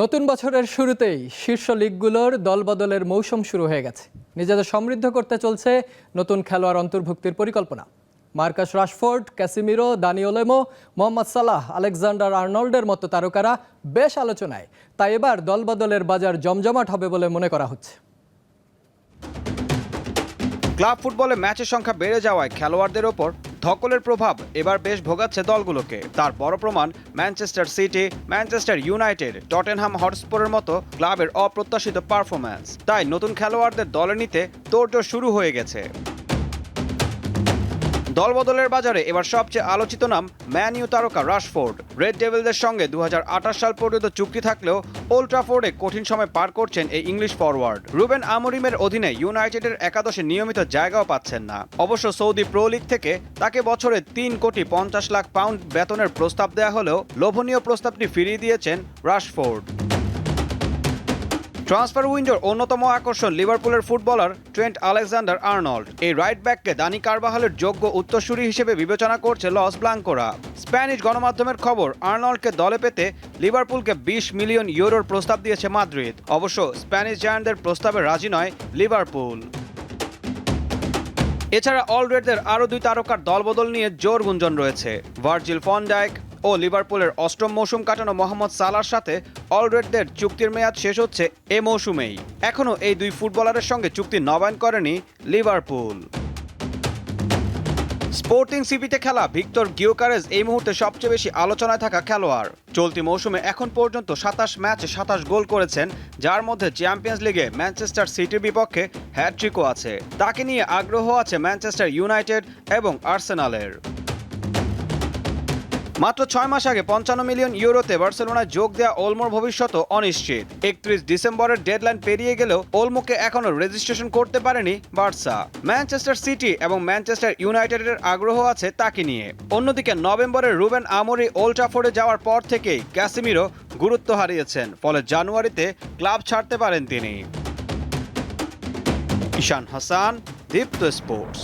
নতুন বছরের শুরুতেই শীর্ষ লিগগুলোর দলবদলের মৌসুম শুরু হয়ে গেছে। নিজেদের সমৃদ্ধ করতে চলছে নতুন খেলোয়াড় অন্তর্ভুক্তির পরিকল্পনা। মার্কাস রাশফোর্ড, ক্যাসিমিরো, দানি ওলেমো, মোহাম্মদ সালাহ, আলেকজান্ডার আর্নল্ডের মতো তারকারা বেশ আলোচনায়। তাই এবার দলবদলের বাজার জমজমাট হবে বলে মনে করা হচ্ছে। ক্লাব ফুটবলে ম্যাচের সংখ্যা বেড়ে যাওয়ায় খেলোয়াড়দের ওপর ধকলের প্রভাব এবার বেশ ভোগাচ্ছে দলগুলোকে। তার বড় প্রমাণ Manchester City, Manchester United, Tottenham হটস্পারের মতো ক্লাবের অপ্রত্যাশিত পারফরম্যান্স। তাই নতুন খেলোয়াড়দের দলে নিতে তোড়জোড় শুরু হয়ে গেছে। দলবদলের বাজারে এবার সবচেয়ে আলোচিত নাম ম্যান ইউ তারকা রাশফোর্ড। রেড ডেভিলদের সঙ্গে 2028 সাল পর্যন্ত চুক্তি থাকলেও ওল্ড ট্রাফোর্ডে কঠিন সময় পার করছেন এই ইংলিশ ফরওয়ার্ড। রুবেন আমোরিমের অধীনে ইউনাইটেডের একাদশে নিয়মিত জায়গাও পাচ্ছেন না। অবশ্য সৌদি প্রো লিগ থেকে তাকে বছরে 3,50,00,000 পাউন্ড বেতনের প্রস্তাব দেওয়া হলেও লোভনীয় প্রস্তাবটি ফিরিয়ে দিয়েছেন রাশফোর্ড। ট্রান্সফার উইন্ডোর অন্যতম আকর্ষণ লিভারপুলের ফুটবলার ট্রেন্ট আলেকজান্ডার আর্নল্ড। এই রাইট ব্যাককে দানি কারবাহালের যোগ্য উত্তরসূরি হিসেবে বিবেচনা করছে লস ব্লাঙ্কোরা। স্প্যানিশ গণমাধ্যমের খবর, আর্নল্ডকে দলে পেতে লিভারপুলকে 20 মিলিয়ন ইউরোর প্রস্তাব দিয়েছে মাদ্রিদ। অবশ্য স্প্যানিশ জায়ান্টদের প্রস্তাবে রাজি নয় লিভারপুল। এছাড়া অলরেডদের আরও 2 তারকার দলবদল নিয়ে জোর গুঞ্জন রয়েছে। ভার্জিল ফন ডাইক ও লিভারপুলের অষ্টম মৌসুম কাটানো মোহাম্মদ সালাহর সাথে অলরেডদের চুক্তির মেয়াদ শেষ হচ্ছে এ মৌসুমেই। এখনও এই 2 ফুটবলারের সঙ্গে চুক্তি নবায়ন করেনি লিভারপুল। স্পোর্টিং সিপিতে খেলা ভিক্টর গিওকারেজ এই মুহূর্তে সবচেয়ে বেশি আলোচনায় থাকা খেলোয়াড়। চলতি মৌসুমে এখন পর্যন্ত 27 ম্যাচে 27 গোল করেছেন, যার মধ্যে চ্যাম্পিয়ন্স লিগে ম্যানচেস্টার সিটির বিপক্ষে হ্যাটট্রিকও আছে। তাকে নিয়ে আগ্রহ আছে ম্যানচেস্টার ইউনাইটেড এবং আর্সেনালের। মাত্র 6 মাস আগে 55 মিলিয়ন ইউরোতে বার্সেলোনায় যোগ দেওয়া ওলমোর ভবিষ্যৎ অনিশ্চিত। 31 ডিসেম্বরের ডেডলাইন পেরিয়ে গেলেও ওলমোকে এখনও রেজিস্ট্রেশন করতে পারেনি বার্সা। ম্যানচেস্টার সিটি এবং ম্যানচেস্টার ইউনাইটেডের আগ্রহ আছে তাকে নিয়ে। অন্যদিকে নভেম্বরে রুবেন আমোরি ওল্ড ট্রাফোর্ডে যাওয়ার পর থেকেই ক্যাসিমিরো গুরুত্ব হারিয়েছেন, ফলে জানুয়ারিতে ক্লাব ছাড়তে পারেন তিনি। ঈশান হাসান, দীপ্ত স্পোর্টস।